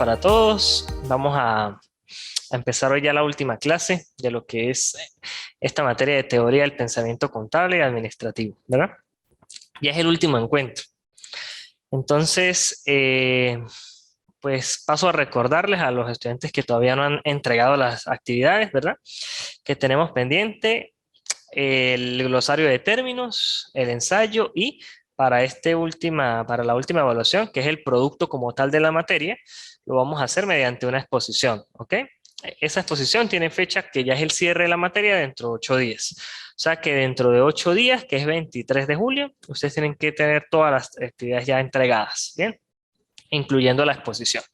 para todos. Vamos a empezar hoy ya la última clase de lo que es esta materia de teoría del pensamiento contable y administrativo, ¿verdad? Ya es el último encuentro. Entonces, pues paso a recordarles a los estudiantes que todavía no han entregado las actividades, ¿verdad? Que tenemos pendiente el glosario de términos, el ensayo y para la última evaluación, que es el producto como tal de la materia, lo vamos a hacer mediante una exposición, ¿ok? Esa exposición tiene fecha que ya es el cierre de la materia dentro de 8 días. O sea que dentro de 8 días, que es 23 de julio, ustedes tienen que tener todas las actividades ya entregadas, ¿bien? Incluyendo la exposición.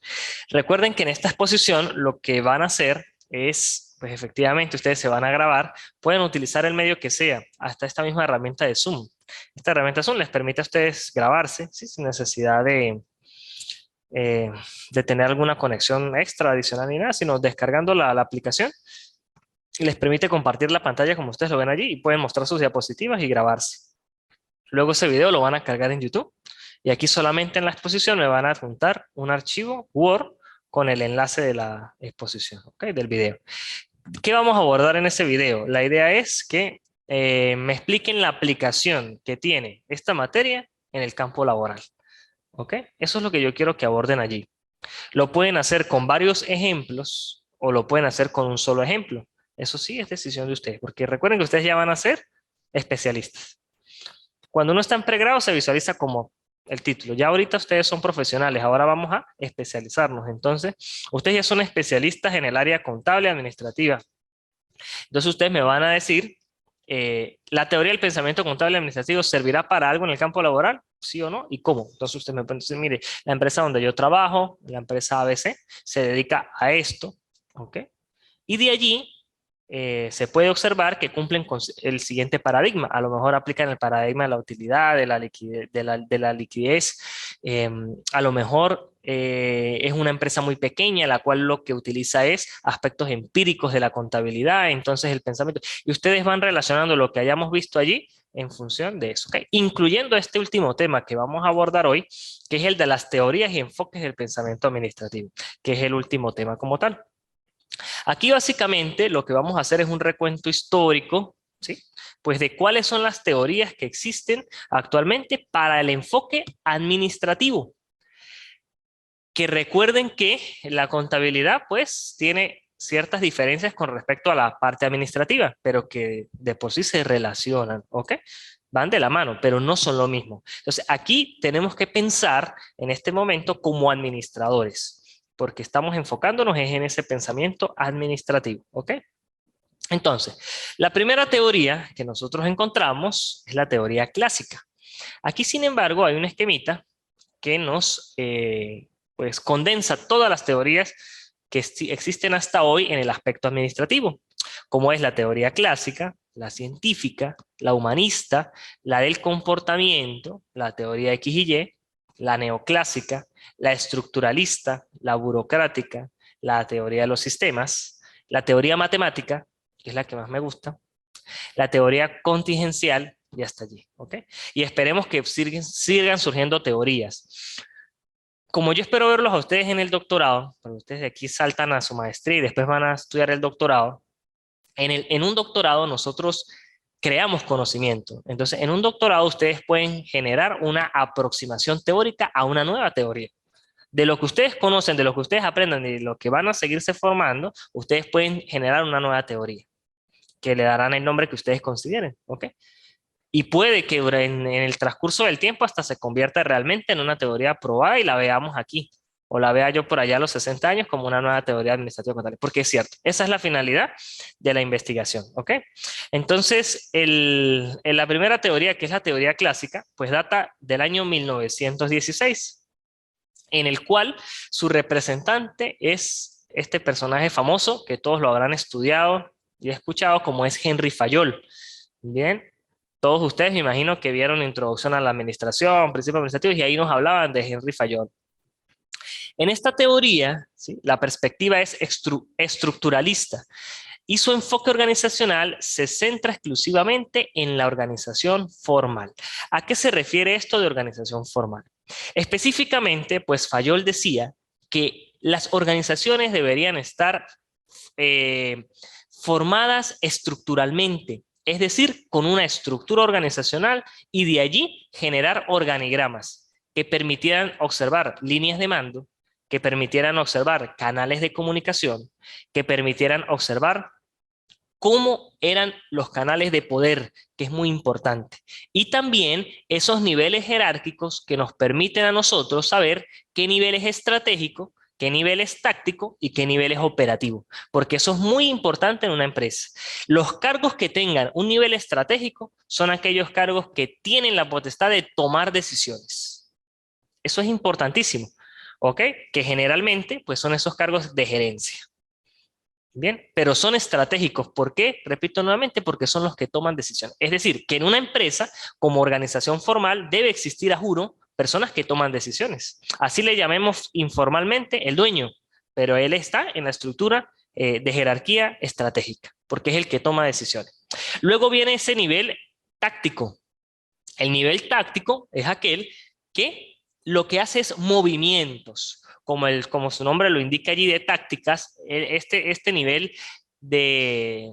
Recuerden que en esta exposición lo que van a hacer es, pues efectivamente ustedes se van a grabar, pueden utilizar el medio que sea, hasta esta misma herramienta de Zoom. Esta herramienta Zoom les permite a ustedes grabarse, ¿sí? Sin necesidad de tener alguna conexión extra adicional ni nada, sino descargando la aplicación y les permite compartir la pantalla como ustedes lo ven allí y pueden mostrar sus diapositivas y grabarse. Luego ese video lo van a cargar en YouTube y aquí solamente en la exposición me van a adjuntar un archivo Word con el enlace de la exposición, ¿ok? Del video. ¿Qué vamos a abordar en ese video? La idea es que me expliquen la aplicación que tiene esta materia en el campo laboral, ¿ok? Eso es lo que yo quiero que aborden allí. Lo pueden hacer con varios ejemplos o lo pueden hacer con un solo ejemplo. Eso sí es decisión de ustedes, porque recuerden que ustedes ya van a ser especialistas. Cuando uno está en pregrado se visualiza como el título. Ya ahorita ustedes son profesionales, ahora vamos a especializarnos. Entonces, ustedes ya son especialistas en el área contable y administrativa. Entonces ustedes me van a decir, ¿la teoría del pensamiento contable y administrativo servirá para algo en el campo laboral? ¿Sí o no? ¿Y cómo? Entonces usted me puede decir, mire, la empresa donde yo trabajo, la empresa ABC, se dedica a esto, ¿ok? Y de allí se puede observar que cumplen con el siguiente paradigma. A lo mejor aplican el paradigma de la utilidad, de la liquidez, de la liquidez. A lo mejor es una empresa muy pequeña, la cual lo que utiliza es aspectos empíricos de la contabilidad, entonces el pensamiento. Y ustedes van relacionando lo que hayamos visto allí en función de eso, ¿okay? Incluyendo este último tema que vamos a abordar hoy, que es el de las teorías y enfoques del pensamiento administrativo, que es el último tema como tal. Aquí básicamente lo que vamos a hacer es un recuento histórico, ¿sí? Pues de cuáles son las teorías que existen actualmente para el enfoque administrativo. Que recuerden que la contabilidad pues tiene ciertas diferencias con respecto a la parte administrativa, pero que de por sí se relacionan, ¿ok? Van de la mano, pero no son lo mismo. Entonces aquí tenemos que pensar en este momento como administradores, porque estamos enfocándonos en ese pensamiento administrativo, ¿ok? Entonces, la primera teoría que nosotros encontramos es la teoría clásica. Aquí, sin embargo, hay un esquemita que nos pues condensa todas las teorías que existen hasta hoy en el aspecto administrativo, como es la teoría clásica, la científica, la humanista, la del comportamiento, la teoría X y Y, la neoclásica, la estructuralista, la burocrática, la teoría de los sistemas, la teoría matemática, que es la que más me gusta, la teoría contingencial y hasta allí, ¿ok? Y esperemos que sigan surgiendo teorías. Como yo espero verlos a ustedes en el doctorado, porque ustedes de aquí saltan a su maestría y después van a estudiar el doctorado, en un doctorado nosotros creamos conocimiento. Entonces, en un doctorado ustedes pueden generar una aproximación teórica a una nueva teoría. De lo que ustedes conocen, de lo que ustedes aprendan y de lo que van a seguirse formando, ustedes pueden generar una nueva teoría que le darán el nombre que ustedes consideren, ¿ok? Y puede que en el transcurso del tiempo hasta se convierta realmente en una teoría aprobada y la veamos aquí. O la vea yo por allá a los 60 años como una nueva teoría administrativa contable. Porque es cierto, esa es la finalidad de la investigación. ¿Ok? Entonces, la primera teoría, que es la teoría clásica, pues data del año 1916, en el cual su representante es este personaje famoso que todos lo habrán estudiado y escuchado, como es Henry Fayol. Bien, todos ustedes me imagino que vieron Introducción a la Administración, Principios Administrativos, y ahí nos hablaban de Henry Fayol. En esta teoría, ¿sí?, la perspectiva es estructuralista y su enfoque organizacional se centra exclusivamente en la organización formal. ¿A qué se refiere esto de organización formal? Específicamente, pues Fayol decía que las organizaciones deberían estar formadas estructuralmente, es decir, con una estructura organizacional y de allí generar organigramas que permitieran observar líneas de mando, que permitieran observar canales de comunicación, que permitieran observar cómo eran los canales de poder, que es muy importante. Y también esos niveles jerárquicos que nos permiten a nosotros saber qué nivel es estratégico, qué nivel es táctico y qué nivel es operativo, porque eso es muy importante en una empresa. Los cargos que tengan un nivel estratégico son aquellos cargos que tienen la potestad de tomar decisiones. Eso es importantísimo, ¿ok? Que generalmente pues son esos cargos de gerencia. Bien, pero son estratégicos. ¿Por qué? Repito nuevamente, porque son los que toman decisiones. Es decir, que en una empresa, como organización formal, debe existir, a juro, personas que toman decisiones. Así le llamemos informalmente el dueño, pero él está en la estructura de jerarquía estratégica, porque es el que toma decisiones. Luego viene ese nivel táctico. El nivel táctico es aquel que lo que hace es movimientos, como su nombre lo indica allí, de tácticas. Este nivel de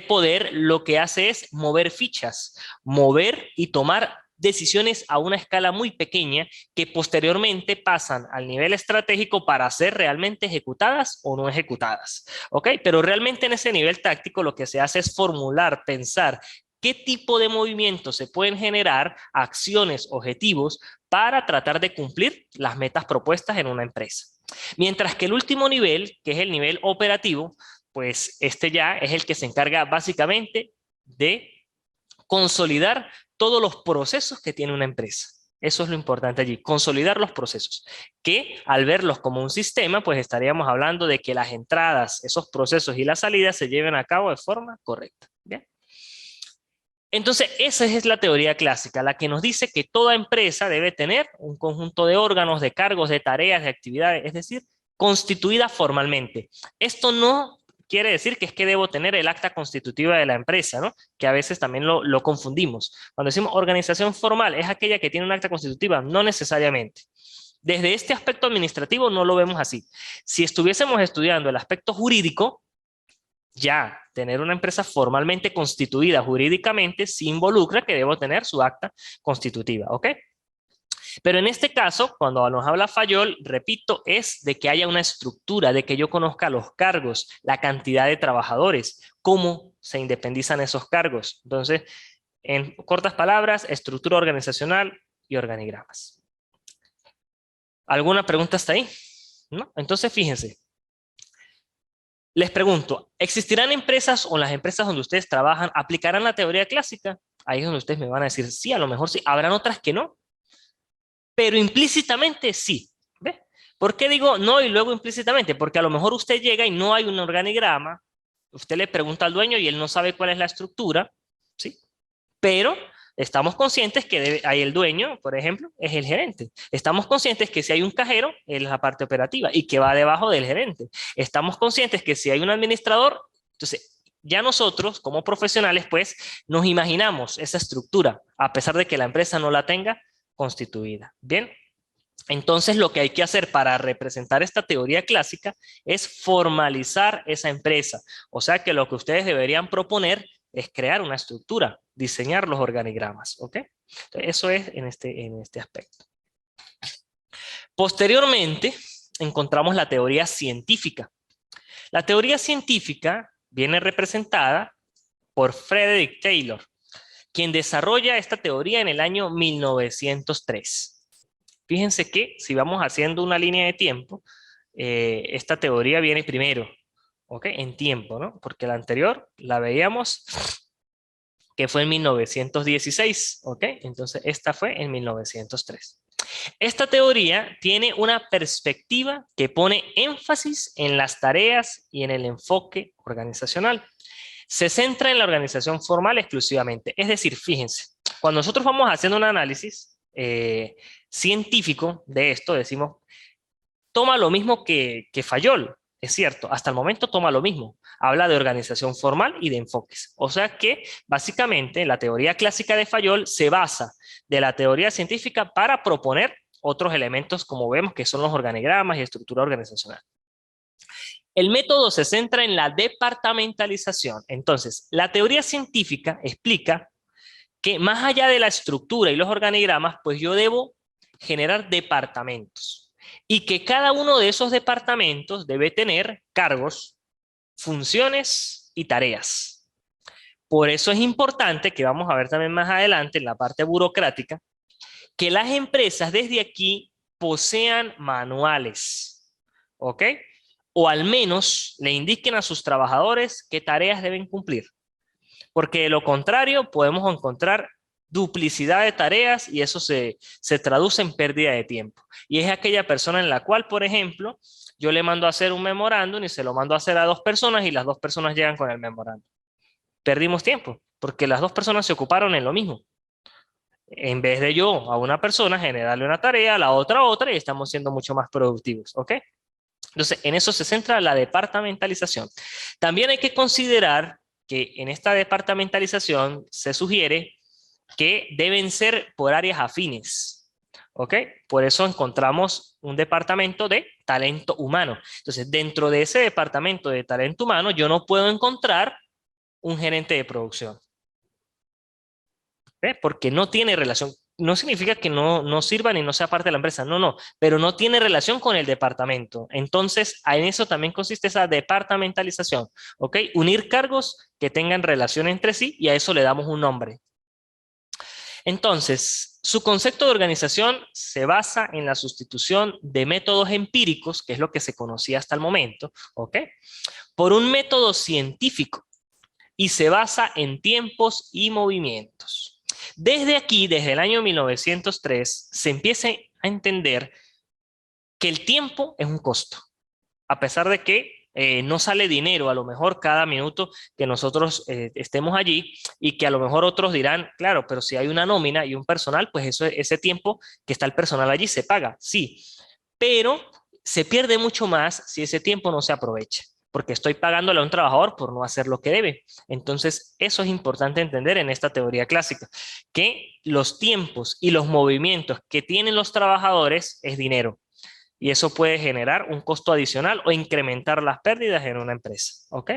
poder lo que hace es mover fichas, mover y tomar decisiones a una escala muy pequeña que posteriormente pasan al nivel estratégico para ser realmente ejecutadas o no ejecutadas. ¿Ok? Pero realmente en ese nivel táctico lo que se hace es formular, pensar qué tipo de movimientos se pueden generar, acciones, objetivos, para tratar de cumplir las metas propuestas en una empresa. Mientras que el último nivel, que es el nivel operativo, pues este ya es el que se encarga básicamente de consolidar todos los procesos que tiene una empresa. Eso es lo importante allí, consolidar los procesos, que al verlos como un sistema, pues estaríamos hablando de que las entradas, esos procesos y las salidas se lleven a cabo de forma correcta. ¿Bien? Entonces, esa es la teoría clásica, la que nos dice que toda empresa debe tener un conjunto de órganos, de cargos, de tareas, de actividades, es decir, constituida formalmente. Esto no quiere decir que es que debo tener el acta constitutiva de la empresa, ¿no? Que a veces también lo confundimos. Cuando decimos organización formal, ¿es aquella que tiene un acta constitutiva? No necesariamente. Desde este aspecto administrativo no lo vemos así. Si estuviésemos estudiando el aspecto jurídico, ya tener una empresa formalmente constituida jurídicamente sí involucra que debo tener su acta constitutiva, ¿ok? Pero en este caso, cuando nos habla Fayol, repito, es de que haya una estructura, de que yo conozca los cargos, la cantidad de trabajadores, cómo se independizan esos cargos. Entonces, en cortas palabras, estructura organizacional y organigramas. ¿Alguna pregunta hasta ahí? ¿No? Entonces, fíjense. Les pregunto, ¿existirán empresas o las empresas donde ustedes trabajan aplicarán la teoría clásica? Ahí es donde ustedes me van a decir, sí, a lo mejor sí. Habrán otras que no, pero implícitamente sí. ¿Ve? ¿Por qué digo no y luego implícitamente? Porque a lo mejor usted llega y no hay un organigrama, usted le pregunta al dueño y él no sabe cuál es la estructura, ¿sí? Pero estamos conscientes que hay el dueño, por ejemplo, es el gerente. Estamos conscientes que si hay un cajero, él es la parte operativa y que va debajo del gerente. Estamos conscientes que si hay un administrador, entonces ya nosotros como profesionales pues nos imaginamos esa estructura a pesar de que la empresa no la tenga constituida. Bien. Entonces, lo que hay que hacer para representar esta teoría clásica es formalizar esa empresa. O sea que lo que ustedes deberían proponer es crear una estructura, diseñar los organigramas. ¿Ok? Entonces, eso es en este aspecto. Posteriormente, encontramos la teoría científica. La teoría científica viene representada por Frederick Taylor, quien desarrolla esta teoría en el año 1903. Fíjense que si vamos haciendo una línea de tiempo, esta teoría viene primero, ¿ok? En tiempo, ¿no? Porque la anterior la veíamos que fue en 1916, ¿ok? Entonces esta fue en 1903. Esta teoría tiene una perspectiva que pone énfasis en las tareas y en el enfoque organizacional. Se centra en la organización formal exclusivamente. Es decir, fíjense, cuando nosotros vamos haciendo un análisis científico de esto, decimos, toma lo mismo que Fayol, es cierto, hasta el momento toma lo mismo, habla de organización formal y de enfoques, o sea que básicamente la teoría clásica de Fayol se basa de la teoría científica para proponer otros elementos como vemos que son los organigramas y estructura organizacional. El método se centra en la departamentalización. Entonces, la teoría científica explica que más allá de la estructura y los organigramas, pues yo debo generar departamentos. Y que cada uno de esos departamentos debe tener cargos, funciones y tareas. Por eso es importante, que vamos a ver también más adelante en la parte burocrática, que las empresas desde aquí posean manuales, ¿ok? O al menos le indiquen a sus trabajadores qué tareas deben cumplir. Porque de lo contrario podemos encontrar duplicidad de tareas y eso se traduce en pérdida de tiempo. Y es aquella persona en la cual, por ejemplo, yo le mando a hacer un memorándum y se lo mando a hacer a 2 personas y las 2 personas llegan con el memorándum. Perdimos tiempo porque las 2 personas se ocuparon en lo mismo. En vez de yo a una persona generarle una tarea, a la otra y estamos siendo mucho más productivos, ¿ok? Entonces, en eso se centra la departamentalización. También hay que considerar que en esta departamentalización se sugiere que deben ser por áreas afines, ¿ok? Por eso encontramos un departamento de talento humano. Entonces, dentro de ese departamento de talento humano, yo no puedo encontrar un gerente de producción, ¿eh? Porque no tiene relación. No significa que no sirva ni no sea parte de la empresa, no, pero no tiene relación con el departamento. Entonces, en eso también consiste esa departamentalización, ¿ok? Unir cargos que tengan relación entre sí y a eso le damos un nombre. Entonces, su concepto de organización se basa en la sustitución de métodos empíricos, que es lo que se conocía hasta el momento, ¿ok? Por un método científico y se basa en tiempos y movimientos. Desde aquí, desde el año 1903, se empieza a entender que el tiempo es un costo, a pesar de que no sale dinero a lo mejor cada minuto que nosotros estemos allí y que a lo mejor otros dirán, claro, pero si hay una nómina y un personal, pues ese tiempo que está el personal allí se paga, sí, pero se pierde mucho más si ese tiempo no se aprovecha, porque estoy pagándole a un trabajador por no hacer lo que debe. Entonces, eso es importante entender en esta teoría clásica, que los tiempos y los movimientos que tienen los trabajadores es dinero. Y eso puede generar un costo adicional o incrementar las pérdidas en una empresa. ¿Ok?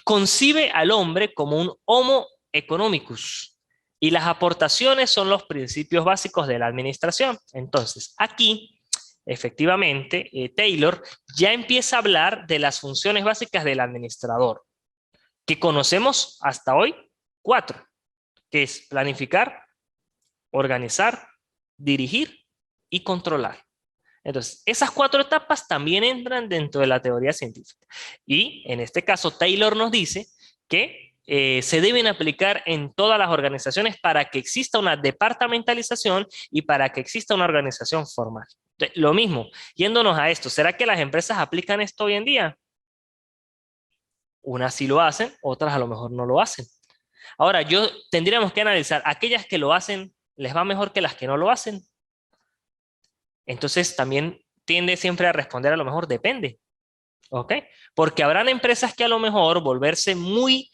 Concibe al hombre como un homo economicus y las aportaciones son los principios básicos de la administración. Entonces, aquí, efectivamente, Taylor ya empieza a hablar de las funciones básicas del administrador, que conocemos hasta hoy 4, que es planificar, organizar, dirigir y controlar. Entonces, esas 4 etapas también entran dentro de la teoría científica. Y en este caso, Taylor nos dice que se deben aplicar en todas las organizaciones para que exista una departamentalización y para que exista una organización formal. Entonces, lo mismo, yéndonos a esto, ¿será que las empresas aplican esto hoy en día? Unas sí lo hacen, otras a lo mejor no lo hacen. Ahora, tendríamos que analizar, aquellas que lo hacen, ¿les va mejor que las que no lo hacen? Entonces también tiende siempre a responder a lo mejor depende, ¿ok? Porque habrán empresas que a lo mejor volverse muy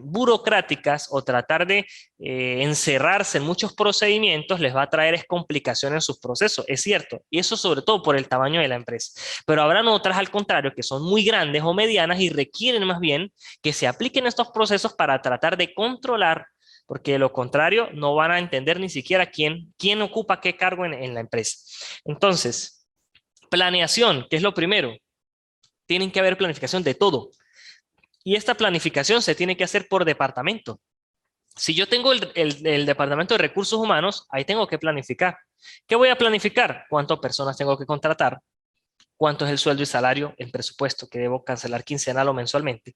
burocráticas o tratar de encerrarse en muchos procedimientos les va a traer complicaciones en sus procesos, es cierto, y eso sobre todo por el tamaño de la empresa. Pero habrán otras al contrario que son muy grandes o medianas y requieren más bien que se apliquen estos procesos para tratar de controlar, porque de lo contrario no van a entender ni siquiera quién ocupa qué cargo en la empresa. Entonces, planeación, ¿qué es lo primero? Tienen que haber planificación de todo. Y esta planificación se tiene que hacer por departamento. Si yo tengo el departamento de recursos humanos, ahí tengo que planificar. ¿Qué voy a planificar? ¿Cuántas personas tengo que contratar? ¿Cuánto es el sueldo y salario, el presupuesto que debo cancelar quincenal o mensualmente?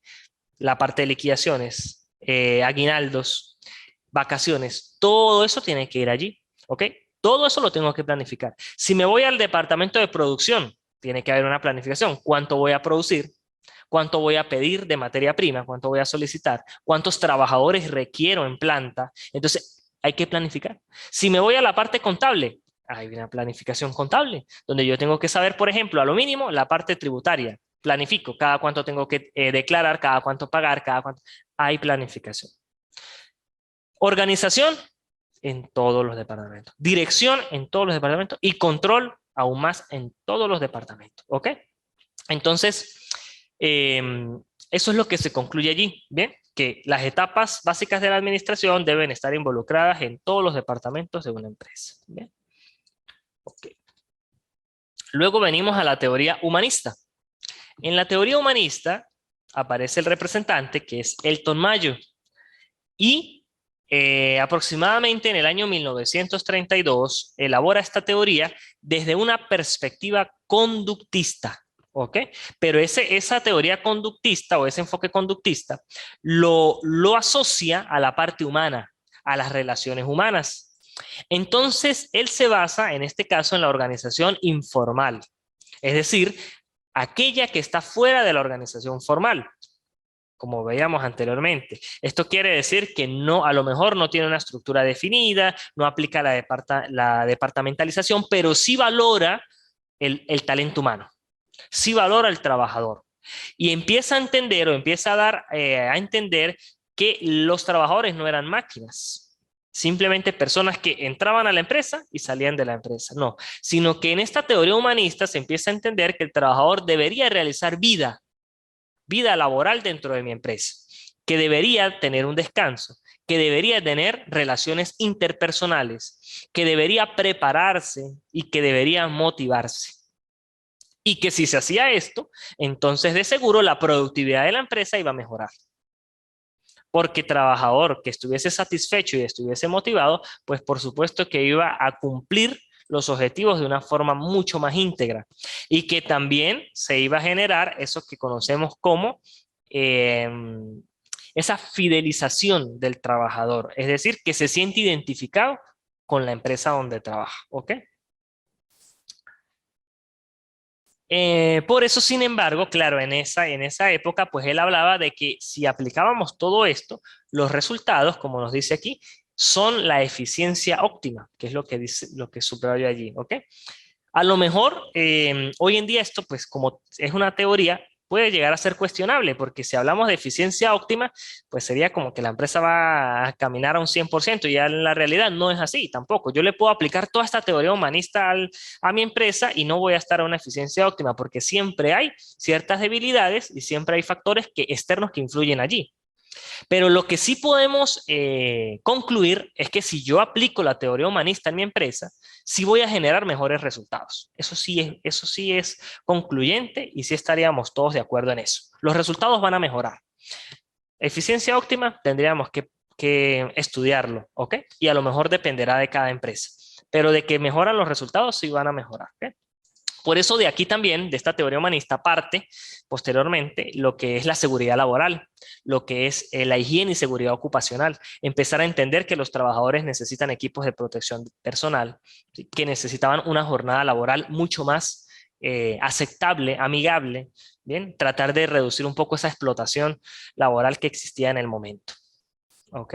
La parte de liquidaciones, aguinaldos, vacaciones, todo eso tiene que ir allí, ¿ok? Todo eso lo tengo que planificar. Si me voy al departamento de producción, tiene que haber una planificación. ¿Cuánto voy a producir? ¿Cuánto voy a pedir de materia prima? ¿Cuánto voy a solicitar? ¿Cuántos trabajadores requiero en planta? Entonces, hay que planificar. Si me voy a la parte contable, hay una planificación contable, donde yo tengo que saber, por ejemplo, a lo mínimo, la parte tributaria. Planifico cada cuánto tengo que declarar, cada cuánto pagar, cada cuánto. Hay planificación. Organización en todos los departamentos. Dirección en todos los departamentos. Y control aún más en todos los departamentos, ¿ok? Entonces, eso es lo que se concluye allí, ¿bien? Que las etapas básicas de la administración deben estar involucradas en todos los departamentos de una empresa, ¿bien? Ok. Luego venimos a la teoría humanista. En la teoría humanista aparece el representante, que es Elton Mayo, y aproximadamente en el año 1932 elabora esta teoría desde una perspectiva conductista, ¿ok? Pero esa teoría conductista o ese enfoque conductista lo asocia a la parte humana, a las relaciones humanas. Entonces, él se basa, en este caso, en la organización informal, es decir, aquella que está fuera de la organización formal, como veíamos anteriormente. Esto quiere decir que no, a lo mejor no tiene una estructura definida, no aplica la departamentalización, pero sí valora el talento humano, sí valora el trabajador. Y empieza a entender o empieza a dar a entender que los trabajadores no eran máquinas, simplemente personas que entraban a la empresa y salían de la empresa. No, sino que en esta teoría humanista se empieza a entender que el trabajador debería realizar vida laboral dentro de mi empresa, que debería tener un descanso, que debería tener relaciones interpersonales, que debería prepararse y que debería motivarse. Y que si se hacía esto, entonces de seguro la productividad de la empresa iba a mejorar. Porque trabajador que estuviese satisfecho y estuviese motivado, pues por supuesto que iba a cumplir los objetivos de una forma mucho más íntegra y que también se iba a generar eso que conocemos como eh, esa fidelización del trabajador, es decir, que se siente identificado con la empresa donde trabaja, ¿ok? Por eso, sin embargo, claro, en esa época, pues él hablaba de que si aplicábamos todo esto, los resultados, como nos dice aquí, son la eficiencia óptima, que es lo que dice, lo que subrayo allí, ¿ok? A lo mejor, hoy en día esto, pues como es una teoría, puede llegar a ser cuestionable, porque si hablamos de eficiencia óptima, pues sería como que la empresa va a caminar a un 100%, y ya en la realidad no es así tampoco. Yo le puedo aplicar toda esta teoría humanista a mi empresa y no voy a estar a una eficiencia óptima, porque siempre hay ciertas debilidades y siempre hay factores externos que influyen allí. Pero lo que sí podemos concluir es que si yo aplico la teoría humanista en mi empresa, sí voy a generar mejores resultados. Eso sí es concluyente y sí estaríamos todos de acuerdo en eso. Los resultados van a mejorar. Eficiencia óptima tendríamos que estudiarlo, ¿ok? Y a lo mejor dependerá de cada empresa. Pero de que mejoran los resultados, sí van a mejorar, ¿ok? Por eso de aquí también, de esta teoría humanista, parte posteriormente lo que es la seguridad laboral, lo que es la higiene y seguridad ocupacional. Empezar a entender que los trabajadores necesitan equipos de protección personal, ¿sí? Que necesitaban una jornada laboral mucho más aceptable, amigable, ¿bien? Tratar de reducir un poco esa explotación laboral que existía en el momento. ¿Ok?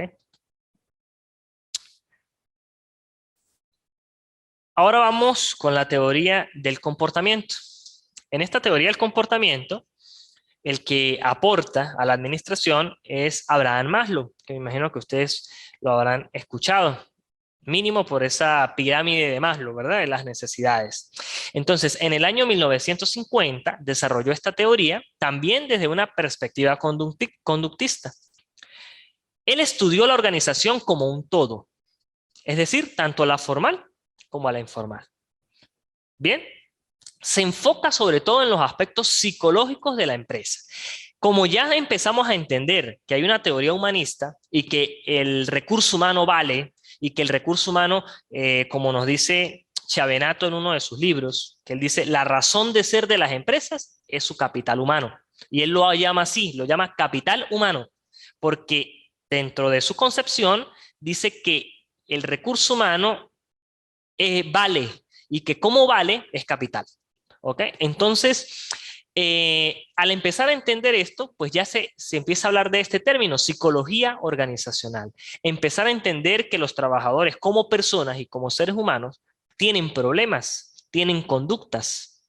Ahora vamos con la teoría del comportamiento. En esta teoría del comportamiento, el que aporta a la administración es Abraham Maslow, que me imagino que ustedes lo habrán escuchado, mínimo por esa pirámide de Maslow, ¿verdad? De las necesidades. Entonces, en el año 1950 desarrolló esta teoría también desde una perspectiva conductista. Él estudió la organización como un todo, es decir, tanto la formal como a la informal. Bien, se enfoca sobre todo en los aspectos psicológicos de la empresa. Como ya empezamos a entender que hay una teoría humanista y que el recurso humano vale y que el recurso humano, como nos dice Chavenato en uno de sus libros, que él dice, la razón de ser de las empresas es su capital humano. Y él lo llama así, lo llama capital humano, porque dentro de su concepción dice que el recurso humano vale y que como vale es capital. ¿Ok? Entonces, al empezar a entender esto, pues ya se empieza a hablar de este término, psicología organizacional. Empezar a entender que los trabajadores como personas y como seres humanos tienen problemas, tienen conductas,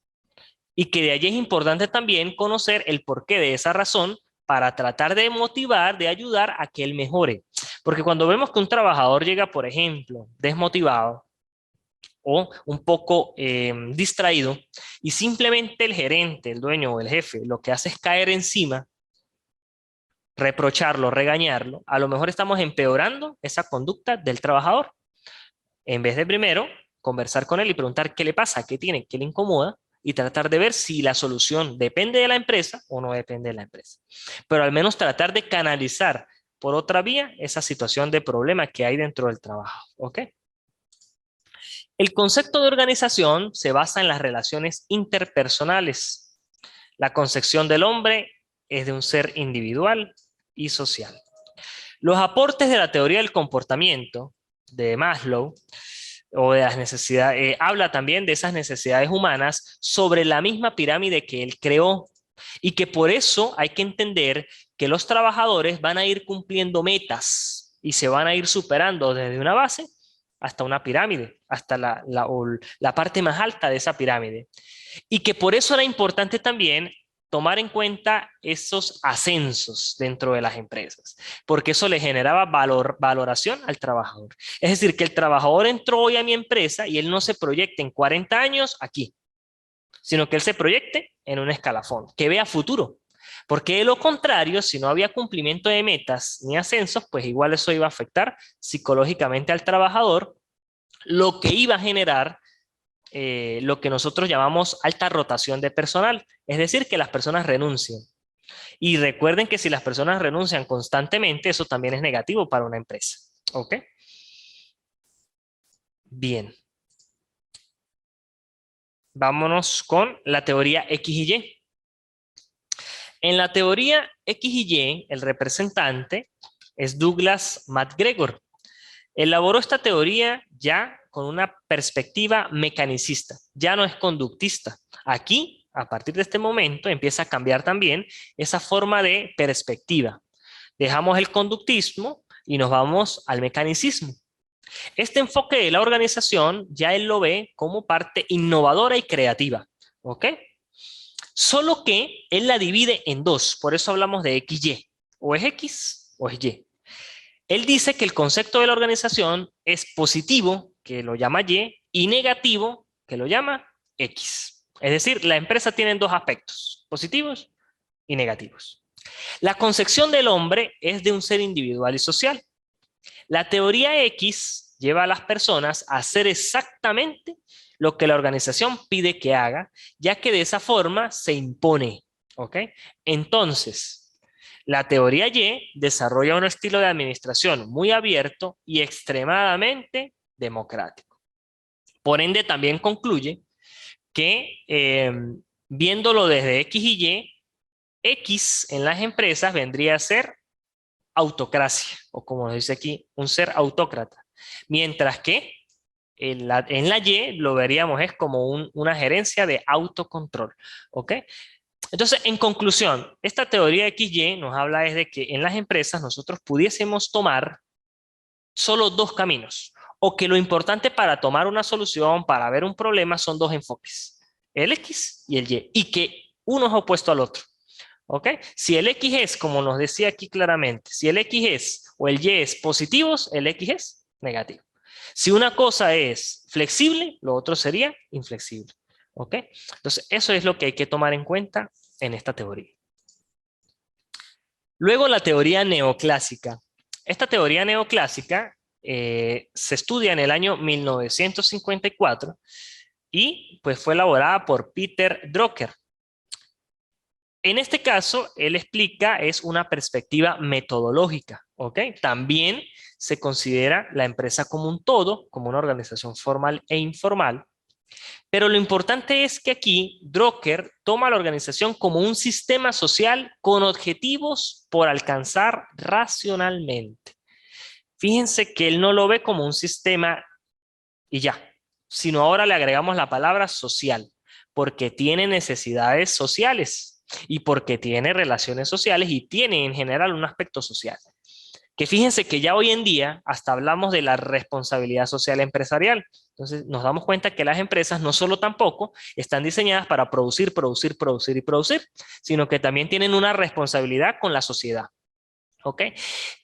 y que de allí es importante también conocer el porqué de esa razón para tratar de motivar, de ayudar a que él mejore. Porque cuando vemos que un trabajador llega, por ejemplo, desmotivado, o un poco distraído, y simplemente el gerente, el dueño o el jefe lo que hace es caer encima, reprocharlo, regañarlo, a lo mejor estamos empeorando esa conducta del trabajador. En vez de primero conversar con él y preguntar qué le pasa, qué tiene, qué le incomoda, y tratar de ver si la solución depende de la empresa o no depende de la empresa. Pero al menos tratar de canalizar por otra vía esa situación de problema que hay dentro del trabajo. ¿Ok? El concepto de organización se basa en las relaciones interpersonales. La concepción del hombre es de un ser individual y social. Los aportes de la teoría del comportamiento de Maslow o de las necesidades, habla también de esas necesidades humanas sobre la misma pirámide que él creó, y que por eso hay que entender que los trabajadores van a ir cumpliendo metas y se van a ir superando desde una base hasta una pirámide, hasta la parte más alta de esa pirámide. Y que por eso era importante también tomar en cuenta esos ascensos dentro de las empresas, porque eso le generaba valoración al trabajador. Es decir, que el trabajador entró hoy a mi empresa y él no se proyecte en 40 años aquí, sino que él se proyecte en un escalafón, que vea futuro. Porque de lo contrario, si no había cumplimiento de metas ni ascensos, pues igual eso iba a afectar psicológicamente al trabajador, lo que iba a generar lo que nosotros llamamos alta rotación de personal, es decir, que las personas renuncien. Y recuerden que si las personas renuncian constantemente, eso también es negativo para una empresa. ¿Ok? Bien. Vámonos con la teoría X y Y. En la teoría X y Y, el representante es Douglas MacGregor. Elaboró esta teoría ya con una perspectiva mecanicista, ya no es conductista. Aquí, a partir de este momento, empieza a cambiar también esa forma de perspectiva. Dejamos el conductismo y nos vamos al mecanicismo. Este enfoque de la organización ya él lo ve como parte innovadora y creativa. ¿Ok? Solo que él la divide en dos, por eso hablamos de XY. O es X o es Y. Él dice que el concepto de la organización es positivo, que lo llama y negativo, que lo llama X. Es decir, la empresa tiene dos aspectos, positivos y negativos. La concepción del hombre es de un ser individual y social. La teoría X lleva a las personas a hacer exactamente lo que la organización pide que haga, ya que de esa forma se impone. ¿Ok? Entonces, la teoría Y desarrolla un estilo de administración muy abierto y extremadamente democrático. Por ende, también concluye que viéndolo desde X y Y, X en las empresas vendría a ser autocracia, o como nos dice aquí, un ser autócrata. Mientras que en la Y lo veríamos es como una gerencia de autocontrol. ¿Ok? Entonces, en conclusión, esta teoría XY nos habla es de que en las empresas nosotros pudiésemos tomar solo dos caminos, o que lo importante para tomar una solución, para ver un problema, son dos enfoques, el X y el Y, y que uno es opuesto al otro. ¿Ok? Si el X es, como nos decía aquí claramente, si el X es o el Y es positivos, el X es negativo. Si una cosa es flexible, lo otro sería inflexible. ¿Ok? Entonces, eso es lo que hay que tomar en cuenta en esta teoría. Luego la teoría neoclásica. Esta teoría neoclásica se estudia en el año 1954 y pues fue elaborada por Peter Drucker. En este caso, él explica, es una perspectiva metodológica, ¿ok? También se considera la empresa como un todo, como una organización formal e informal, pero lo importante es que aquí Drucker toma la organización como un sistema social con objetivos por alcanzar racionalmente. Fíjense que él no lo ve como un sistema y ya, sino ahora le agregamos la palabra social, porque tiene necesidades sociales y porque tiene relaciones sociales y tiene en general un aspecto social. Que fíjense que ya hoy en día hasta hablamos de la responsabilidad social empresarial. Entonces nos damos cuenta que las empresas no solo tampoco están diseñadas para producir, producir, producir y producir, sino que también tienen una responsabilidad con la sociedad. ¿Ok?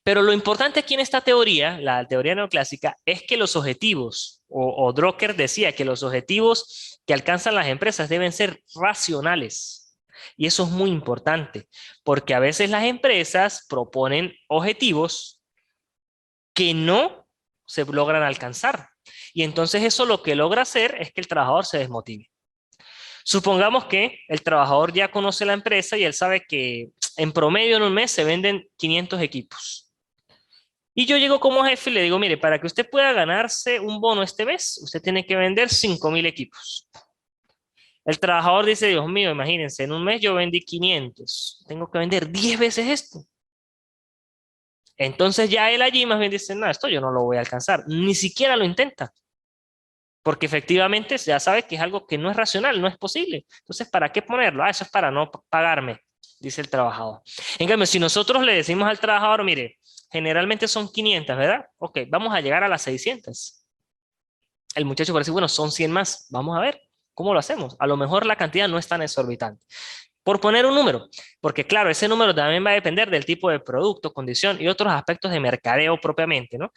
Pero lo importante aquí en esta teoría, la teoría neoclásica, es que los objetivos, o Drucker decía que los objetivos que alcanzan las empresas deben ser racionales. Y eso es muy importante, porque a veces las empresas proponen objetivos que no se logran alcanzar. Y entonces eso lo que logra hacer es que el trabajador se desmotive. Supongamos que el trabajador ya conoce la empresa y él sabe que en promedio en un mes se venden 500 equipos. Y yo llego como jefe y le digo, mire, para que usted pueda ganarse un bono este mes, usted tiene que vender 5.000 equipos. El trabajador dice, Dios mío, imagínense, en un mes yo vendí 500, tengo que vender 10 veces esto. Entonces ya él allí más bien dice, no, esto yo no lo voy a alcanzar, ni siquiera lo intenta, porque efectivamente ya sabe que es algo que no es racional, no es posible. Entonces, ¿para qué ponerlo? Ah, eso es para no pagarme, dice el trabajador. En cambio, si nosotros le decimos al trabajador, mire, generalmente son 500, ¿verdad? Ok, vamos a llegar a las 600. El muchacho parece, bueno, son 100 más, vamos a ver cómo lo hacemos. A lo mejor la cantidad no es tan exorbitante. Por poner un número, porque claro, ese número también va a depender del tipo de producto, condición y otros aspectos de mercadeo propiamente, ¿no?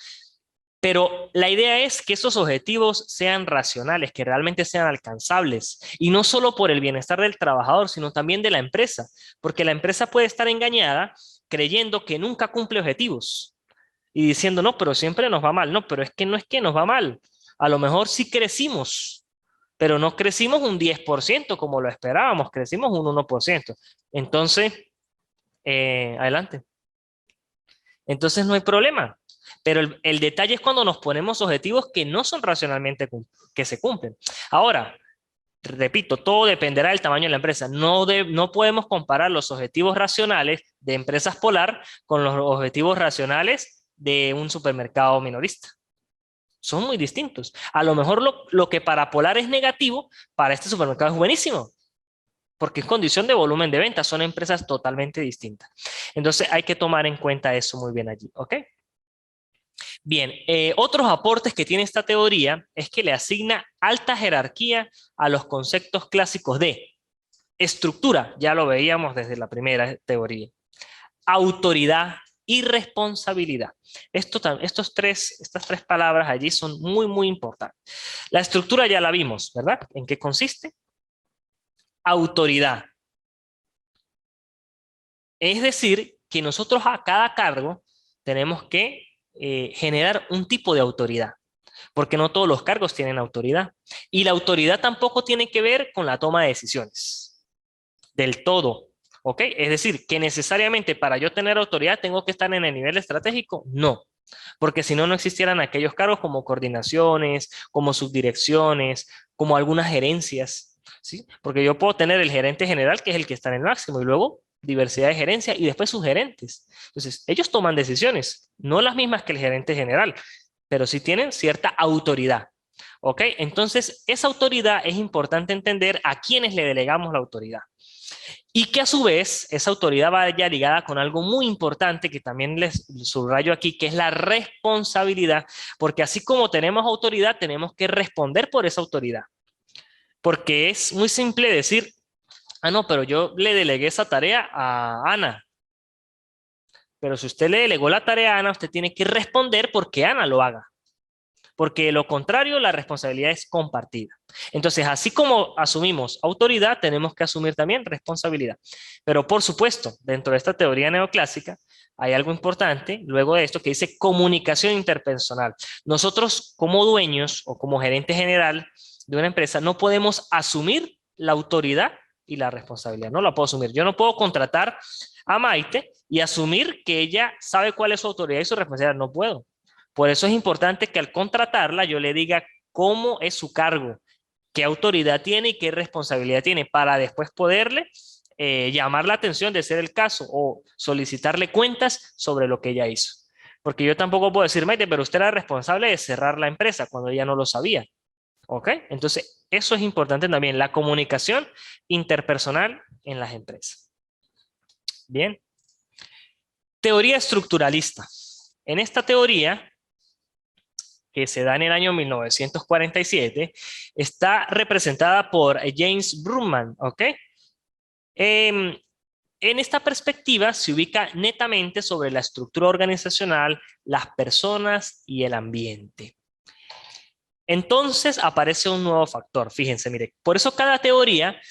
Pero la idea es que esos objetivos sean racionales, que realmente sean alcanzables, y no solo por el bienestar del trabajador, sino también de la empresa, porque la empresa puede estar engañada creyendo que nunca cumple objetivos y diciendo, no, pero siempre nos va mal. No, pero es que no es que nos va mal. A lo mejor sí crecimos, pero no crecimos un 10% como lo esperábamos, crecimos un 1%. Entonces, adelante. Entonces no hay problema. Pero el detalle es cuando nos ponemos objetivos que no son racionalmente que se cumplen. Ahora, repito, todo dependerá del tamaño de la empresa. No podemos comparar los objetivos racionales de empresas Polar con los objetivos racionales de un supermercado minorista. Son muy distintos. A lo mejor lo que para Polar es negativo, para este supermercado es buenísimo, porque es condición de volumen de venta, son empresas totalmente distintas. Entonces hay que tomar en cuenta eso muy bien allí, ¿ok? Bien, otros aportes que tiene esta teoría es que le asigna alta jerarquía a los conceptos clásicos de estructura, ya lo veíamos desde la primera teoría, autoridad y responsabilidad. Estas tres palabras allí son muy, muy importantes. La estructura ya la vimos, ¿verdad? ¿En qué consiste? Autoridad. Es decir, que nosotros a cada cargo tenemos que generar un tipo de autoridad, porque no todos los cargos tienen autoridad. Y la autoridad tampoco tiene que ver con la toma de decisiones, del todo. ¿Ok? Es decir, que necesariamente para yo tener autoridad tengo que estar en el nivel estratégico. No, porque si no, no existieran aquellos cargos como coordinaciones, como subdirecciones, como algunas gerencias, ¿sí? Porque yo puedo tener el gerente general, que es el que está en el máximo, y luego diversidad de gerencia y después sus gerentes. Entonces, ellos toman decisiones, no las mismas que el gerente general, pero sí tienen cierta autoridad. ¿Ok? Entonces, esa autoridad es importante entender a quiénes le delegamos la autoridad. Y que a su vez esa autoridad vaya ligada con algo muy importante que también les subrayo aquí, que es la responsabilidad, porque así como tenemos autoridad, tenemos que responder por esa autoridad. Porque es muy simple decir, ah, no, pero yo le delegué esa tarea a Ana. Pero si usted le delegó la tarea a Ana, usted tiene que responder porque Ana lo haga. Porque de lo contrario, la responsabilidad es compartida. Entonces, así como asumimos autoridad, tenemos que asumir también responsabilidad. Pero por supuesto, dentro de esta teoría neoclásica, hay algo importante, luego de esto, que dice comunicación interpersonal. Nosotros, como dueños o como gerente general de una empresa, no podemos asumir la autoridad y la responsabilidad. No la puedo asumir. Yo no puedo contratar a Maite y asumir que ella sabe cuál es su autoridad y su responsabilidad. No puedo. Por eso es importante que al contratarla yo le diga cómo es su cargo, qué autoridad tiene y qué responsabilidad tiene, para después poderle llamar la atención de ser el caso o solicitarle cuentas sobre lo que ella hizo. Porque yo tampoco puedo decir, Maite, pero usted era responsable de cerrar la empresa cuando ella no lo sabía. ¿Ok? Entonces, eso es importante también, la comunicación interpersonal en las empresas. Bien. Teoría estructuralista. En esta teoría, que se da en el año 1947, está representada por James Brugman, ¿ok? en esta perspectiva se ubica netamente sobre la estructura organizacional, las personas y el ambiente. Entonces aparece un nuevo factor. Fíjense, mire, por eso cada teoría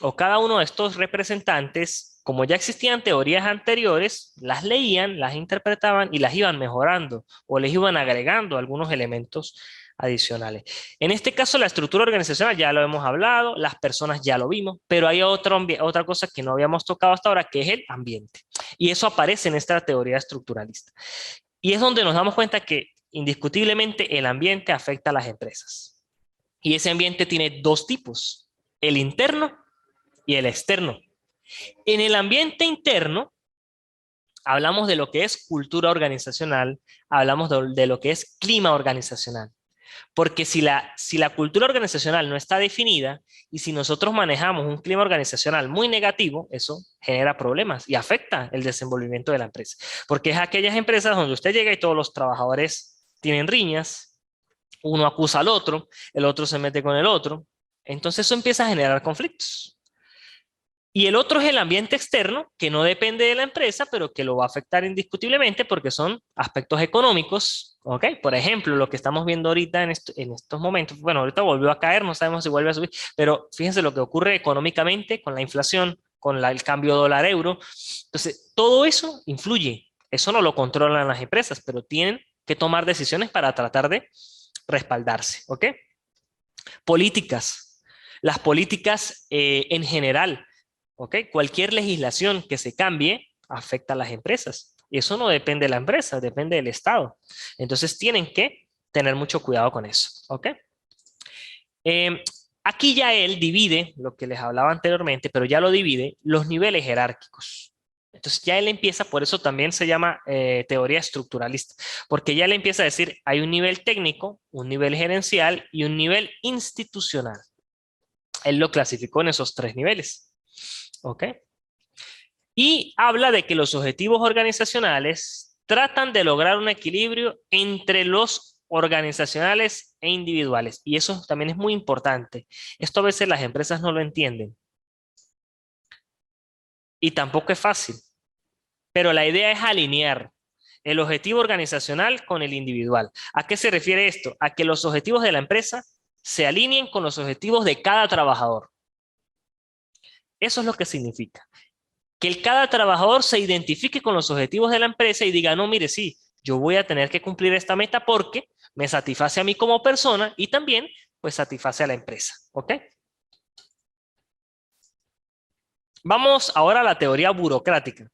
o cada uno de estos representantes, como ya existían teorías anteriores, las leían, las interpretaban y las iban mejorando o les iban agregando algunos elementos adicionales. En este caso, la estructura organizacional ya lo hemos hablado, las personas ya lo vimos, pero hay otra cosa que no habíamos tocado hasta ahora, que es el ambiente. Y eso aparece en esta teoría estructuralista. Y es donde nos damos cuenta que indiscutiblemente el ambiente afecta a las empresas. Y ese ambiente tiene dos tipos, el interno y el externo. En el ambiente interno, hablamos de lo que es cultura organizacional, hablamos de lo que es clima organizacional. Porque si la cultura organizacional no está definida y si nosotros manejamos un clima organizacional muy negativo, eso genera problemas y afecta el desenvolvimiento de la empresa. Porque es aquellas empresas donde usted llega y todos los trabajadores tienen riñas, uno acusa al otro, el otro se mete con el otro, entonces eso empieza a generar conflictos. Y el otro es el ambiente externo, que no depende de la empresa, pero que lo va a afectar indiscutiblemente porque son aspectos económicos, ¿ok? Por ejemplo, lo que estamos viendo ahorita en estos momentos, bueno, ahorita volvió a caer, no sabemos si vuelve a subir, pero fíjense lo que ocurre económicamente con la inflación, con el cambio dólar-euro. Entonces, todo eso influye. Eso no lo controlan las empresas, pero tienen que tomar decisiones para tratar de respaldarse, ¿ok? Políticas. Las políticas en general. ¿Ok? Cualquier legislación que se cambie afecta a las empresas. Y eso no depende de la empresa, depende del Estado. Entonces tienen que tener mucho cuidado con eso. ¿Ok? Aquí ya él divide, lo que les hablaba anteriormente, pero ya lo divide, los niveles jerárquicos. Entonces ya él empieza, por eso también se llama teoría estructuralista, porque ya él empieza a decir, hay un nivel técnico, un nivel gerencial y un nivel institucional. Él lo clasificó en esos tres niveles. ¿Ok? Y habla de que los objetivos organizacionales tratan de lograr un equilibrio entre los organizacionales e individuales. Y eso también es muy importante. Esto a veces las empresas no lo entienden. Y tampoco es fácil. Pero la idea es alinear el objetivo organizacional con el individual. ¿A qué se refiere esto? A que los objetivos de la empresa se alineen con los objetivos de cada trabajador. Eso es lo que significa. Que cada trabajador se identifique con los objetivos de la empresa y diga, no, mire, sí, yo voy a tener que cumplir esta meta porque me satisface a mí como persona y también pues satisface a la empresa. ¿Ok? Vamos ahora a la teoría burocrática.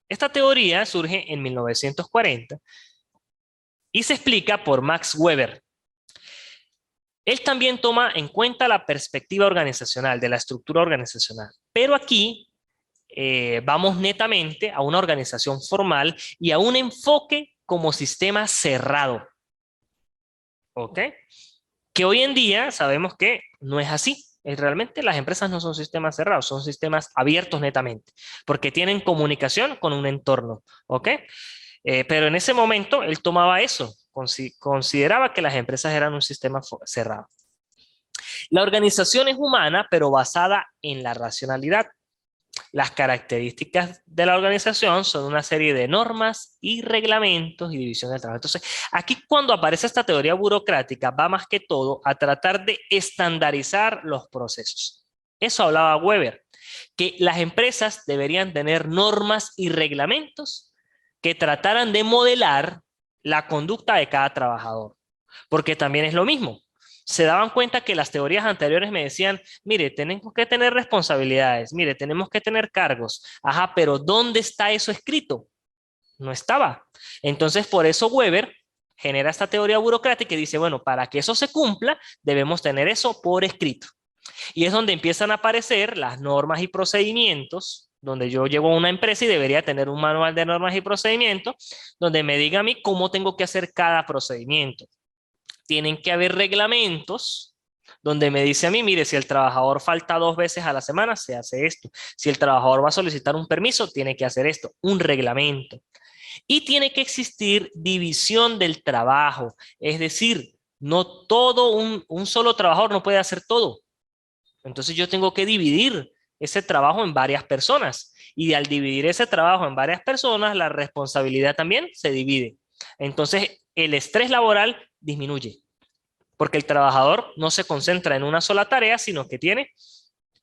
Esta teoría surge en 1940 y se explica por Max Weber. Él también toma en cuenta la perspectiva organizacional, de la estructura organizacional, pero aquí vamos netamente a una organización formal y a un enfoque como sistema cerrado. ¿Ok? Que hoy en día sabemos que no es así. Realmente las empresas no son sistemas cerrados, son sistemas abiertos netamente, porque tienen comunicación con un entorno. ¿Ok? Pero en ese momento él tomaba eso, consideraba que las empresas eran un sistema cerrado. La organización es humana, pero basada en la racionalidad. Las características de la organización son una serie de normas y reglamentos y división del trabajo. Entonces, aquí cuando aparece esta teoría burocrática, va más que todo a tratar de estandarizar los procesos. Eso hablaba Weber, que las empresas deberían tener normas y reglamentos que trataran de modelar la conducta de cada trabajador. Porque también es lo mismo. Se daban cuenta que las teorías anteriores me decían, mire, tenemos que tener responsabilidades, mire, tenemos que tener cargos. Ajá, pero ¿dónde está eso escrito? No estaba. Entonces, por eso Weber genera esta teoría burocrática y dice, bueno, para que eso se cumpla, debemos tener eso por escrito. Y es donde empiezan a aparecer las normas y procedimientos, donde yo llevo a una empresa y debería tener un manual de normas y procedimientos, donde me diga a mí cómo tengo que hacer cada procedimiento. Tienen que haber reglamentos donde me dice a mí, mire, si el trabajador falta 2 veces a la semana, se hace esto. Si el trabajador va a solicitar un permiso, tiene que hacer esto, un reglamento. Y tiene que existir división del trabajo. Es decir, no todo un solo trabajador no puede hacer todo. Entonces yo tengo que dividir ese trabajo en varias personas. Y al dividir ese trabajo en varias personas, la responsabilidad también se divide. Entonces, el estrés laboral disminuye, porque el trabajador no se concentra en una sola tarea, sino que tiene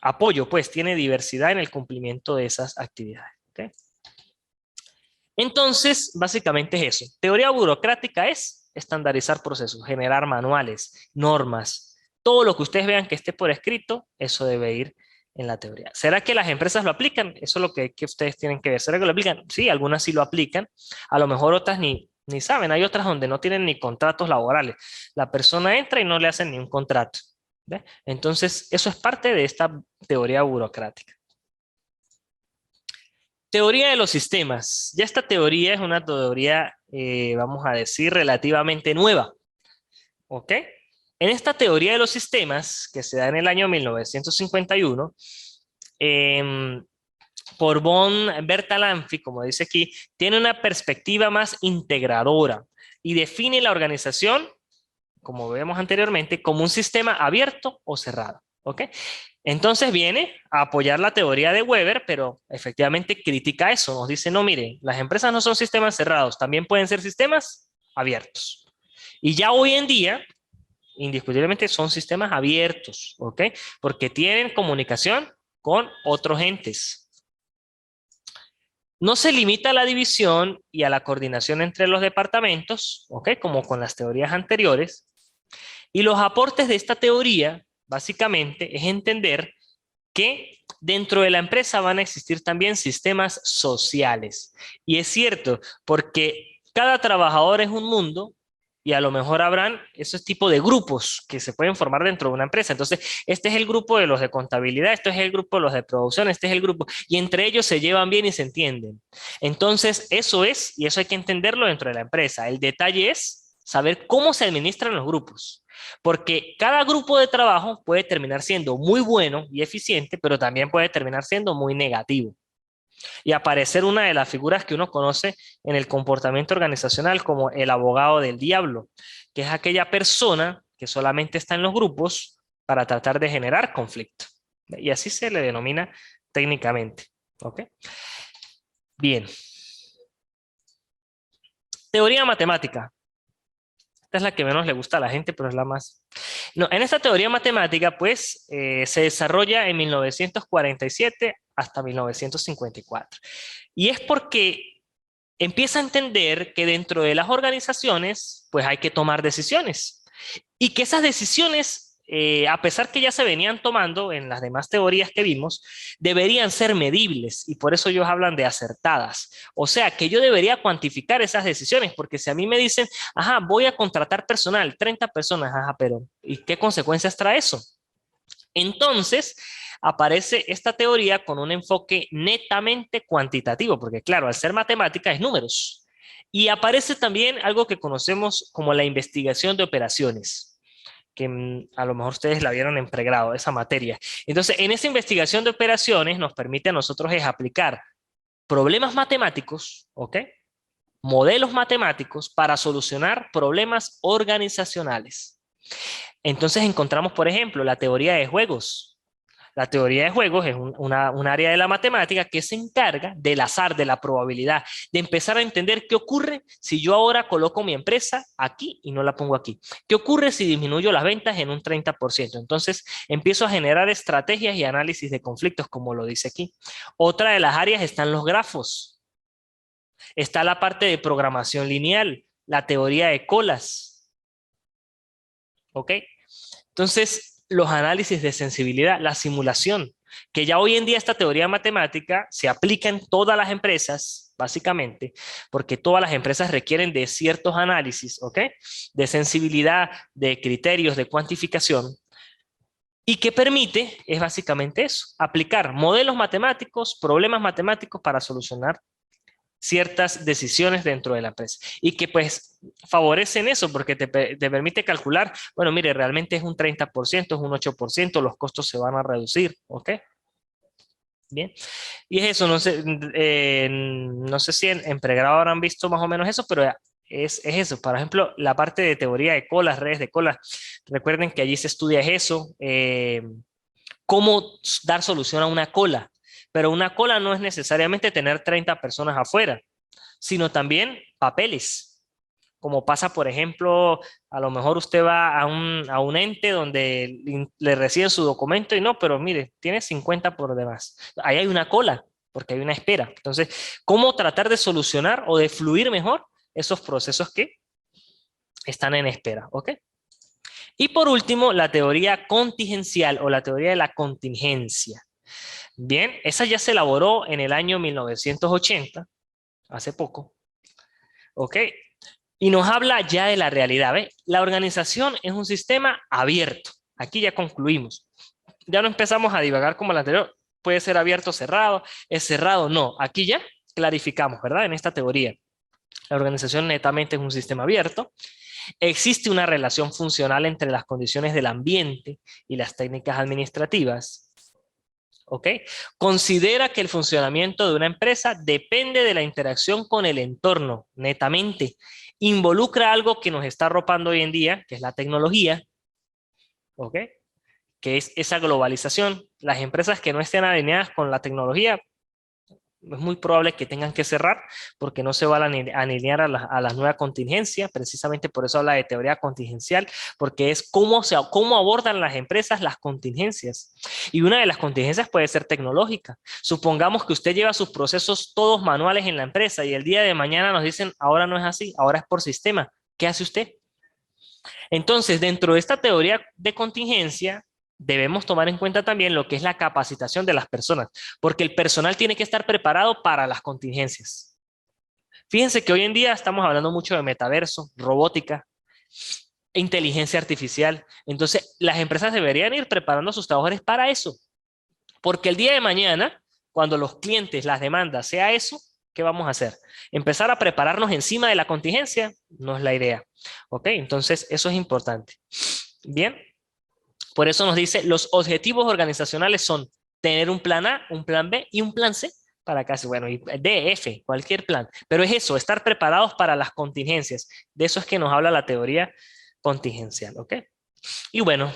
apoyo, pues tiene diversidad en el cumplimiento de esas actividades. ¿Okay? Entonces, básicamente es eso. Teoría burocrática es estandarizar procesos, generar manuales, normas. Todo lo que ustedes vean que esté por escrito, eso debe ir en la teoría. ¿Será que las empresas lo aplican? Eso es lo que ustedes tienen que ver. ¿Será que lo aplican? Sí, algunas sí lo aplican. A lo mejor otras ni saben. Hay otras donde no tienen ni contratos laborales. La persona entra y no le hacen ni un contrato. ¿Ve? Entonces, eso es parte de esta teoría burocrática. Teoría de los sistemas. Ya esta teoría es una teoría, vamos a decir, relativamente nueva. ¿Ok? En esta teoría de los sistemas, que se da en el año 1951, por von Bertalanffy, como dice aquí, tiene una perspectiva más integradora y define la organización, como vemos anteriormente, como un sistema abierto o cerrado. ¿Ok? Entonces viene a apoyar la teoría de Weber, pero efectivamente critica eso. Nos dice, no, mire, las empresas no son sistemas cerrados, también pueden ser sistemas abiertos. Y ya hoy en día, indiscutiblemente son sistemas abiertos, ¿ok? Porque tienen comunicación con otros entes. No se limita a la división y a la coordinación entre los departamentos, ¿ok? Como con las teorías anteriores. Y los aportes de esta teoría, básicamente, es entender que dentro de la empresa van a existir también sistemas sociales. Y es cierto, porque cada trabajador es un mundo y a lo mejor habrán esos tipos de grupos que se pueden formar dentro de una empresa. Entonces, este es el grupo de los de contabilidad, este es el grupo de los de producción, este es el grupo, y entre ellos se llevan bien y se entienden. Entonces, eso es, y eso hay que entenderlo dentro de la empresa. El detalle es saber cómo se administran los grupos. Porque cada grupo de trabajo puede terminar siendo muy bueno y eficiente, pero también puede terminar siendo muy negativo. Y aparecer una de las figuras que uno conoce en el comportamiento organizacional como el abogado del diablo, que es aquella persona que solamente está en los grupos para tratar de generar conflicto. Y así se le denomina técnicamente. ¿Ok? Bien. Teoría matemática. Esta es la que menos le gusta a la gente, pero es la más... No, en esta teoría matemática, pues, se desarrolla en 1947 hasta 1954. Y es porque empieza a entender que dentro de las organizaciones, pues hay que tomar decisiones. Y que esas decisiones, a pesar que ya se venían tomando en las demás teorías que vimos, deberían ser medibles y por eso ellos hablan de acertadas. O sea, que yo debería cuantificar esas decisiones, porque si a mí me dicen, ajá, voy a contratar personal, 30 personas, ajá, pero ¿y qué consecuencias trae eso? Entonces, aparece esta teoría con un enfoque netamente cuantitativo, porque claro, al ser matemática es números. Y aparece también algo que conocemos como la investigación de operaciones que a lo mejor ustedes la vieron en pregrado, esa materia. Entonces, en esa investigación de operaciones nos permite a nosotros es aplicar problemas matemáticos, ¿ok? Modelos matemáticos para solucionar problemas organizacionales. Entonces encontramos, por ejemplo, la teoría de juegos. La teoría de juegos es un área de la matemática que se encarga del azar, de la probabilidad, de empezar a entender qué ocurre si yo ahora coloco mi empresa aquí y no la pongo aquí. ¿Qué ocurre si disminuyo las ventas en un 30%? Entonces empiezo a generar estrategias y análisis de conflictos, como lo dice aquí. Otra de las áreas están los grafos. Está la parte de programación lineal, la teoría de colas. ¿Ok? Entonces, los análisis de sensibilidad, la simulación, que ya hoy en día esta teoría matemática se aplica en todas las empresas, básicamente, porque todas las empresas requieren de ciertos análisis, ¿ok? De sensibilidad, de criterios, de cuantificación. Y que permite, es básicamente eso, aplicar modelos matemáticos, problemas matemáticos para solucionar ciertas decisiones dentro de la empresa y que pues favorecen eso porque te permite calcular, bueno, mire, realmente es un 30%, es un 8%, los costos se van a reducir, ¿ok? Bien, y es eso, no sé si en pregrado habrán visto más o menos eso, pero es eso, por ejemplo, la parte de teoría de colas, redes de colas, recuerden que allí se estudia eso, cómo dar solución a una cola. Pero una cola no es necesariamente tener 30 personas afuera, sino también papeles. Como pasa, por ejemplo, a lo mejor usted va a un ente donde le reciben su documento y no, pero mire, tiene 50 por demás. Ahí hay una cola, porque hay una espera. Entonces, ¿cómo tratar de solucionar o de fluir mejor esos procesos que están en espera? ¿Ok? Y por último, la teoría contingencial o la teoría de la contingencia. Bien, esa ya se elaboró en el año 1980, hace poco. ¿Ok? Y nos habla ya de la realidad. ¿Ve? La organización es un sistema abierto. Aquí ya concluimos. Ya no empezamos a divagar como el anterior. Puede ser abierto o cerrado. ¿Es cerrado? No. Aquí ya clarificamos, ¿verdad? En esta teoría. La organización netamente es un sistema abierto. Existe una relación funcional entre las condiciones del ambiente y las técnicas administrativas. ¿Ok? Considera que el funcionamiento de una empresa depende de la interacción con el entorno, netamente. Involucra algo que nos está arropando hoy en día, que es la tecnología, ¿ok? Que es esa globalización. Las empresas que no estén alineadas con la tecnología es muy probable que tengan que cerrar porque no se van a alinear a la nueva contingencia. Precisamente por eso habla de teoría contingencial, porque es cómo abordan las empresas las contingencias. Y una de las contingencias puede ser tecnológica. Supongamos que usted lleva sus procesos todos manuales en la empresa y el día de mañana nos dicen, ahora no es así, ahora es por sistema. ¿Qué hace usted? Entonces, dentro de esta teoría de contingencia, debemos tomar en cuenta también lo que es la capacitación de las personas, porque el personal tiene que estar preparado para las contingencias. Fíjense que hoy en día estamos hablando mucho de metaverso, robótica, inteligencia artificial. Entonces, las empresas deberían ir preparando a sus trabajadores para eso, porque el día de mañana, cuando los clientes, las demandas sea eso, ¿qué vamos a hacer? Empezar a prepararnos encima de la contingencia no es la idea. ¿Ok? Entonces, eso es importante. Bien, por eso nos dice, los objetivos organizacionales son tener un plan A, un plan B y un plan C para casi, bueno, y D, F, cualquier plan. Pero es eso, estar preparados para las contingencias. De eso es que nos habla la teoría contingencial, ¿ok? Y bueno,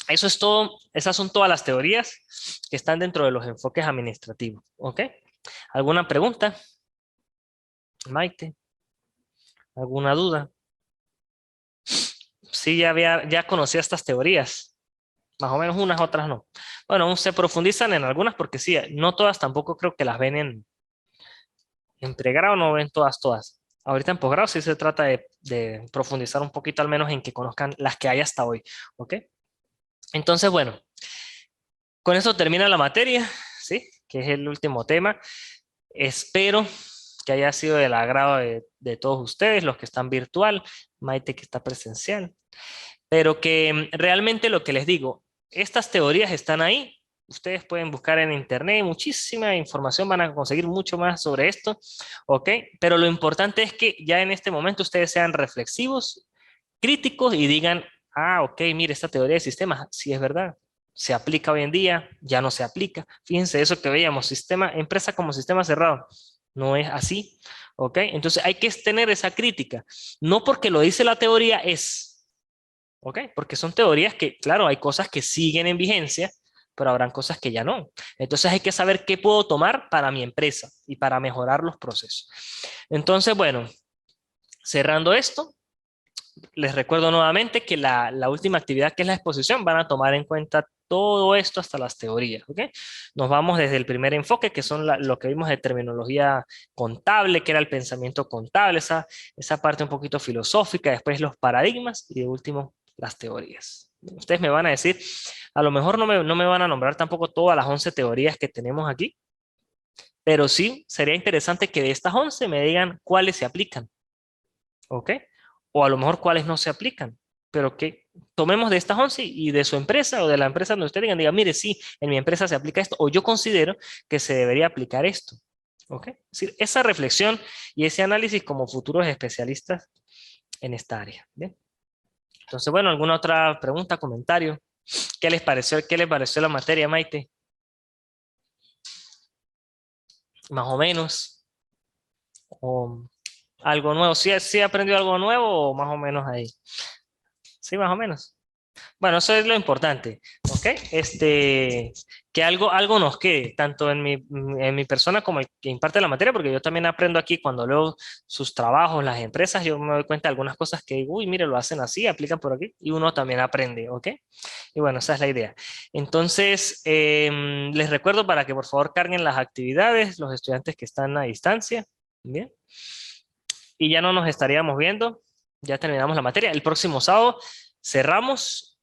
eso es todo, esas son todas las teorías que están dentro de los enfoques administrativos, ¿ok? ¿Alguna pregunta? Maite, ¿alguna duda? Sí, ya conocía estas teorías. Más o menos unas, otras no. Bueno, se profundizan en algunas porque sí, no todas tampoco creo que las ven en pregrado, no ven todas. Ahorita en posgrado sí se trata de profundizar un poquito al menos en que conozcan las que hay hasta hoy, ¿ok? Entonces, bueno, con eso termina la materia, ¿sí? Que es el último tema. Espero que haya sido del agrado de todos ustedes, los que están virtual, Maite que está presencial. Pero que realmente lo que les digo, estas teorías están ahí. Ustedes pueden buscar en internet, muchísima información, van a conseguir mucho más sobre esto, ¿ok? Pero lo importante es que ya en este momento ustedes sean reflexivos, críticos y digan, ah, ok, mire, esta teoría de sistemas, sí es verdad, se aplica hoy en día, ya no se aplica. Fíjense eso que veíamos, sistema, empresa como sistema cerrado, no es así, ¿ok? Entonces hay que tener esa crítica, no porque lo dice la teoría es. ¿Ok? Porque son teorías que, claro, hay cosas que siguen en vigencia, pero habrán cosas que ya no. Entonces hay que saber qué puedo tomar para mi empresa y para mejorar los procesos. Entonces, bueno, cerrando esto, les recuerdo nuevamente que la última actividad que es la exposición van a tomar en cuenta todo esto hasta las teorías, ¿ok? Nos vamos desde el primer enfoque, que son lo que vimos de terminología contable, que era el pensamiento contable, esa parte un poquito filosófica, después los paradigmas y de último las teorías. Ustedes me van a decir, a lo mejor no me van a nombrar tampoco todas las 11 teorías que tenemos aquí, pero sí sería interesante que de estas 11 me digan cuáles se aplican, ¿ok? O a lo mejor cuáles no se aplican, pero que tomemos de estas 11 y de su empresa o de la empresa donde usted diga, mire, sí, en mi empresa se aplica esto, o yo considero que se debería aplicar esto, ¿ok? Es decir, esa reflexión y ese análisis como futuros especialistas en esta área, ¿bien? Entonces, bueno, ¿alguna otra pregunta, comentario? ¿Qué les pareció la materia, Maite? Más o menos. ¿O algo nuevo? ¿Sí aprendió algo nuevo o más o menos ahí? Sí, más o menos. Bueno, eso es lo importante, ¿ok? Que algo nos quede, tanto en mi persona como el que imparte la materia, porque yo también aprendo aquí cuando leo sus trabajos, las empresas, yo me doy cuenta de algunas cosas que digo, uy, mire, lo hacen así, aplican por aquí, y uno también aprende, ¿ok? Y bueno, esa es la idea. Entonces, les recuerdo para que por favor carguen las actividades, los estudiantes que están a distancia, ¿bien? Y ya no nos estaríamos viendo, ya terminamos la materia. El próximo sábado cerramos,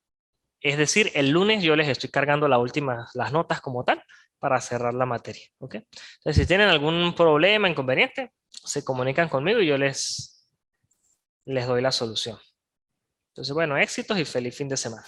es decir, el lunes yo les estoy cargando las notas como tal para cerrar la materia, ¿ok? Entonces, si tienen algún problema, inconveniente, se comunican conmigo y yo les doy la solución. Entonces, bueno, éxitos y feliz fin de semana.